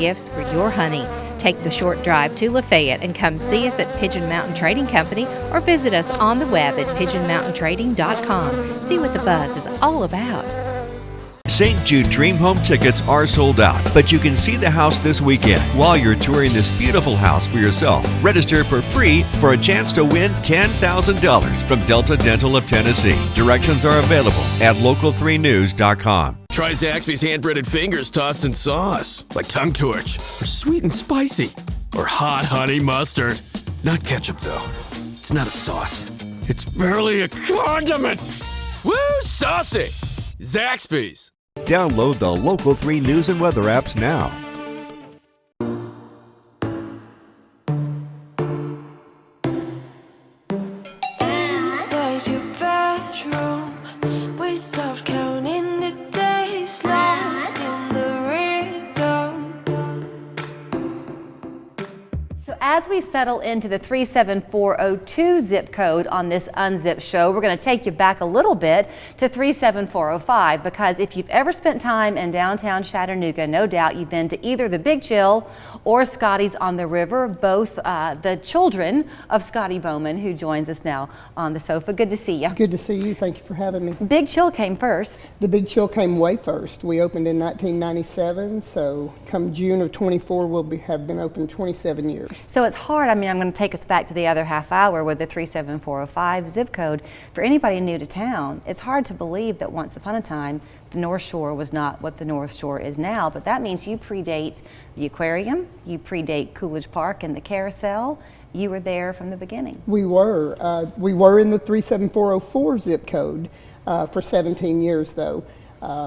gifts for your honey. Take the short drive to Lafayette and come see us at Pigeon Mountain Trading Company or visit us on the web at pigeonmountaintrading.com. See what the buzz is all about. St. Jude Dream Home tickets are sold out, but you can see the house this weekend while you're touring this beautiful house for yourself. Register for free for a chance to win $10,000 from Delta Dental of Tennessee. Directions are available at local3news.com. Try Zaxby's hand-breaded fingers tossed in sauce, like tongue torch, or sweet and spicy, or hot honey mustard. Not ketchup, though. It's not a sauce. It's barely a condiment. Woo, saucy! Zaxby's. Download the Local 3 News and Weather apps now. Inside your bedroom, we stopped counting the days, lost in the rhythm. So as we settle into the 37402 zip code on this Unzipped show, we're going to take you back a little bit to 37405, because if you've ever spent time in downtown Chattanooga, no doubt you've been to either the Big Chill or Scottie's on the River, both the children of Scottie Bowman, who joins us now on the sofa. Good to see you. Good to see you. Thank you for having me. Big Chill came first. The Big Chill came way first. We opened in 1997, so come June of 24, we'll have been open 27 years. So it's hard. I mean, I'm going to take us back to the other half hour with the 37405 zip code. For anybody new to town, it's hard to believe that once upon a time, the North Shore was not what the North Shore is now, but that means you predate the aquarium, you predate Coolidge Park and the carousel. You were there from the beginning. We were in the 37404 zip code for 17 years, though.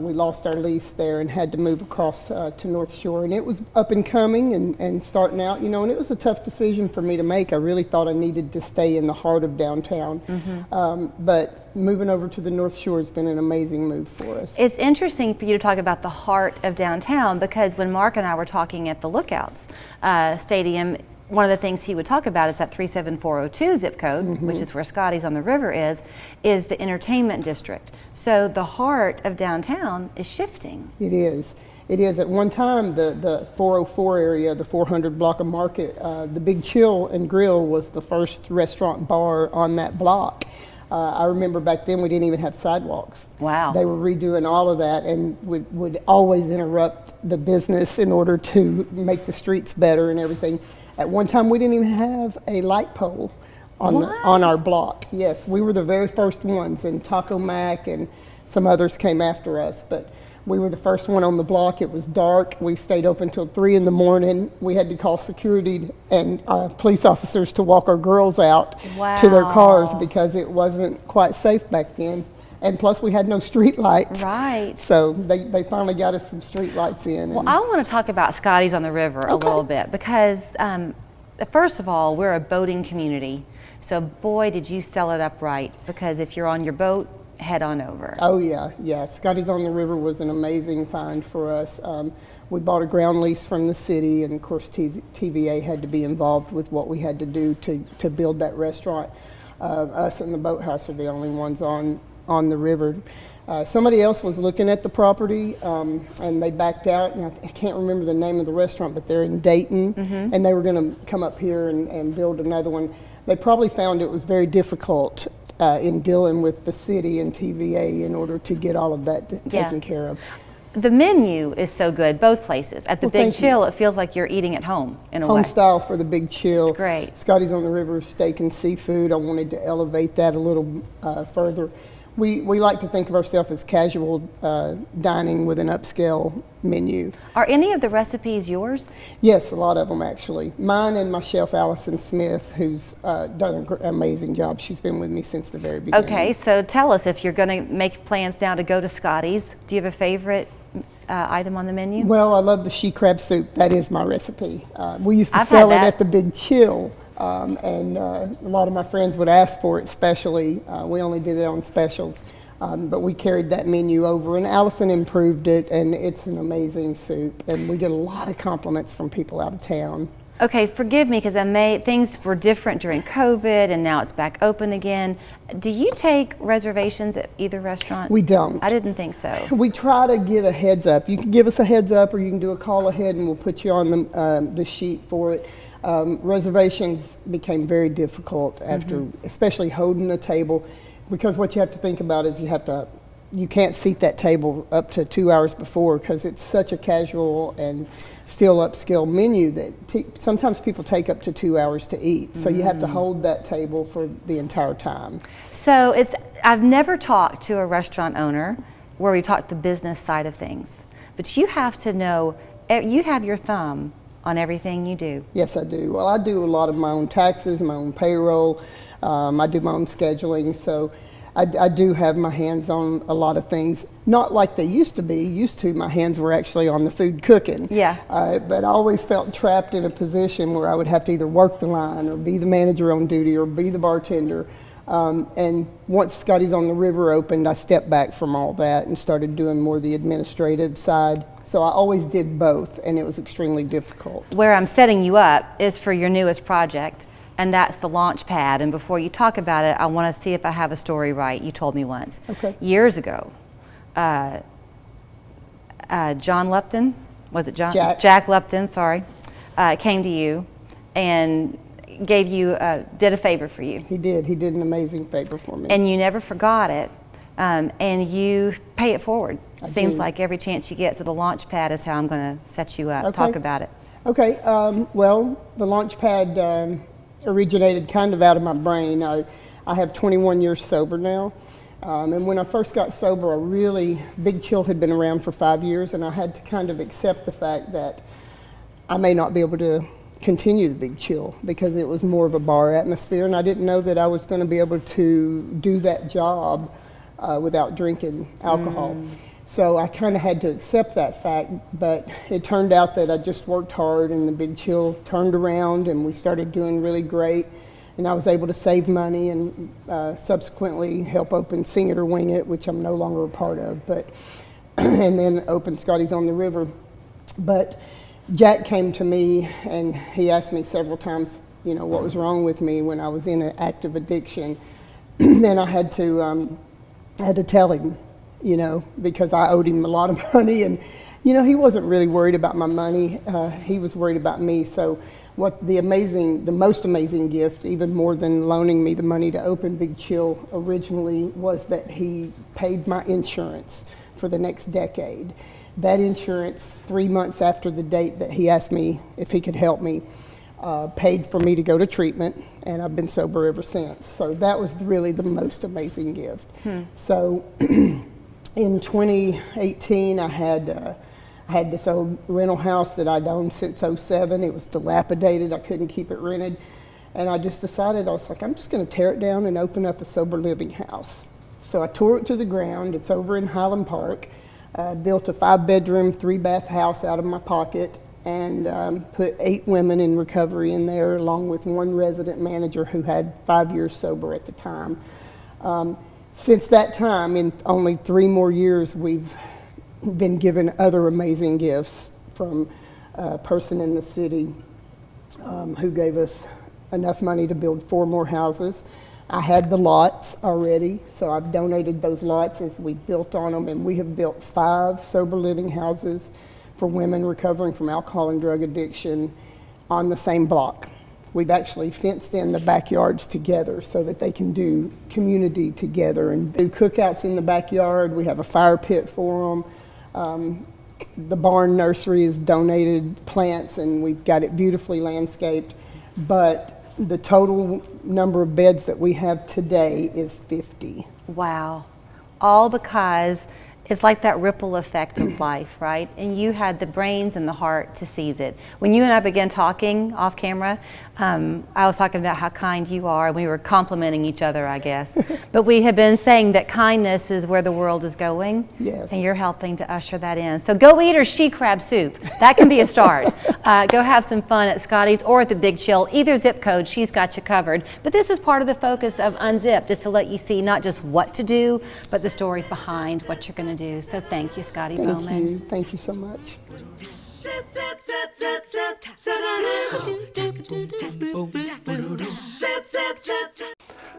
We lost our lease there and had to move across to North Shore, and it was up and coming and starting out, you know, and it was a tough decision for me to make. I really thought I needed to stay in the heart of downtown, but moving over to the North Shore has been an amazing move for us. It's interesting for you to talk about the heart of downtown, because when Mark and I were talking at the Lookouts Stadium, one of the things he would talk about is that 37402 zip code, which is where Scottie's on the River is the entertainment district. So the heart of downtown is shifting. It is. It is. At one time, the 404 area, the 400 block of Market, the Big Chill and Grill was the first restaurant bar on that block. I remember back then we didn't even have sidewalks. Wow. They were redoing all of that and would always interrupt the business in order to make the streets better and everything. At one time, we didn't even have a light pole on our block. Yes, we were the very first ones, and Taco Mac and some others came after us, but we were the first one on the block. It was dark. We stayed open till 3 in the morning. We had to call security and police officers to walk our girls out to their cars because it wasn't quite safe back then. And plus, we had no street lights. Right. So they finally got us some street lights in. Well, I want to talk about Scottie's on the River a little bit, because first of all, we're a boating community. So boy, did you sell it up right, because if you're on your boat, head on over. Oh yeah, yeah. Scottie's on the River was an amazing find for us. We bought a ground lease from the city, and of course TVA had to be involved with what we had to do to build that restaurant. Us and the boathouse are the only ones on the river. Somebody else was looking at the property and they backed out. And I can't remember the name of the restaurant, but they're in Dayton, and they were going to come up here and build another one. They probably found it was very difficult in dealing with the city and TVA in order to get all of that taken care of. The menu is so good, both places. At the Big Chill, it feels like you're eating at home in a way. Home style for the Big Chill. It's great. Scottie's on the River steak and seafood. I wanted to elevate that a little further. We like to think of ourselves as casual dining with an upscale menu. Are any of the recipes yours? Yes, a lot of them actually. Mine and my chef, Allison Smith, who's done an amazing job. She's been with me since the very beginning. Okay, so tell us, if you're going to make plans now to go to Scottie's, do you have a favorite item on the menu? Well, I love the she crab soup. That is my recipe. We used to sell it at the Big Chill. And a lot of my friends would ask for it, especially. We only did it on specials, but we carried that menu over, and Allison improved it, and it's an amazing soup. And we get a lot of compliments from people out of town. Okay, forgive me because things were different during COVID and now it's back open again. Do you take reservations at either restaurant? We don't. I didn't think so. We try to get a heads up. You can give us a heads up, or you can do a call ahead, and we'll put you on the sheet for it. Reservations became very difficult after, especially holding a table, because what you have to think about is you can't seat that table up to 2 hours before, because it's such a casual and still upscale menu that sometimes people take up to 2 hours to eat. So you have to hold that table for the entire time. So I've never talked to a restaurant owner where we talked the business side of things, but you have to know, you have your thumb on everything you do. Yes, I do. Well, I do a lot of my own taxes, my own payroll. I do my own scheduling, so I do have my hands on a lot of things. Not like they used to be. My hands were actually on the food cooking. Yeah. But I always felt trapped in a position where I would have to either work the line or be the manager on duty or be the bartender. And once Scotty's on the River opened, I stepped back from all that and started doing more the administrative side. So I always did both, and it was extremely difficult. Where I'm setting you up is for your newest project, and that's the launch pad. And before you talk about it, I want to see if I have a story right. You told me once. Okay. Years ago, John Lupton, was it John? Jack Lupton, sorry, came to you and gave you, did a favor for you. He did an amazing favor for me. And you never forgot it, and you pay it forward. Seems do. like every chance you get to the launch pad is how I'm going to set you up. Okay. Talk about it. Okay, well, the launch pad originated kind of out of my brain. I have 21 years sober now. And when I first got sober, Big Chill had been around for 5 years, and I had to kind of accept the fact that I may not be able to continue the Big Chill because it was more of a bar atmosphere, and I didn't know that I was going to be able to do that job without drinking alcohol. So I kind of had to accept that fact, but it turned out that I just worked hard and the Big Chill turned around and we started doing really great. And I was able to save money and subsequently help open Sing It or Wing It, which I'm no longer a part of, but and then open Scotty's on the River. But Jack came to me and he asked me several times, what was wrong with me when I was in an active addiction. Then I had to tell him, because I owed him a lot of money, and he wasn't really worried about my money. He was worried about me. So the most amazing gift, even more than loaning me the money to open Big Chill originally, was that he paid my insurance for the next decade. That insurance, 3 months after the date that he asked me if he could help me, paid for me to go to treatment, and I've been sober ever since. So that was really the most amazing gift. So in 2018, I had this old rental house that I'd owned since '07. It was dilapidated. I couldn't keep it rented. And I just decided, I was like, I'm just going to tear it down and open up a sober living house. So I tore it to the ground. It's over in Highland Park. Built a 5-bedroom, 3-bath house out of my pocket, and put 8 women in recovery in there, along with 1 resident manager who had 5 years sober at the time. Since that time, in only 3 more years, we've been given other amazing gifts from a person in the city who gave us enough money to build 4 more houses. I had the lots already, so I've donated those lots as we built on them, and we have built 5 sober living houses for women recovering from alcohol and drug addiction on the same block. We've actually fenced in the backyards together so that they can do community together and do cookouts in the backyard. We have a fire pit for them. The barn nursery has donated plants, and we've got it beautifully landscaped. But the total number of beds that we have today is 50. Wow. All because it's like that ripple effect of life, right? And you had the brains and the heart to seize it. When you and I began talking off camera, I was talking about how kind you are, and we were complimenting each other, I guess. But we have been saying that kindness is where the world is going. Yes. And you're helping to usher that in. So go eat her she crab soup. That can be a start. Go have some fun at Scotty's or at the Big Chill. Either zip code, she's got you covered. But this is part of the focus of Unzipped, just to let you see not just what to do, but the stories behind what you're going to do. So thank you, Scottie Bowman. Thank you so much.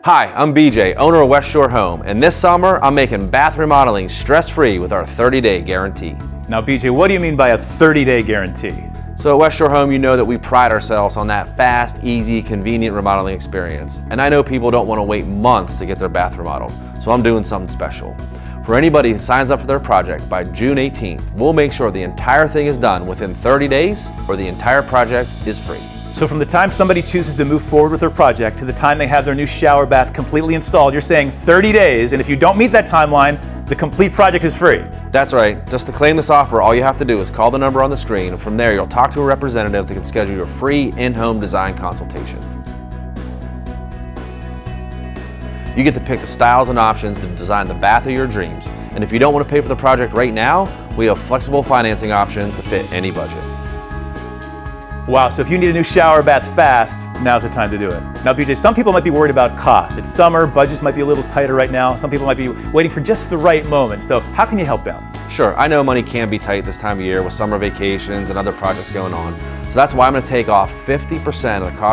Hi, I'm BJ, owner of West Shore Home, and this summer I'm making bath remodeling stress-free with our 30-day guarantee. Now BJ, what do you mean by a 30-day guarantee? So at West Shore Home, you know that we pride ourselves on that fast, easy, convenient remodeling experience. And I know people don't want to wait months to get their bath remodeled, so I'm doing something special. For anybody who signs up for their project by June 18th, we'll make sure the entire thing is done within 30 days or the entire project is free. So from the time somebody chooses to move forward with their project to the time they have their new shower bath completely installed, you're saying 30 days, and if you don't meet that timeline, the complete project is free. That's right. Just to claim this offer, all you have to do is call the number on the screen, and from there you'll talk to a representative that can schedule your free in-home design consultation. You get to pick the styles and options to design the bath of your dreams, and if you don't want to pay for the project right now, we have flexible financing options to fit any budget. Wow, so if you need a new shower bath fast, now's the time to do it. Now BJ, some people might be worried about cost. It's summer, budgets might be a little tighter right now. Some people might be waiting for just the right moment. So how can you help them? Sure, I know money can be tight this time of year with summer vacations and other projects going on. So that's why I'm going to take off 50% of the cost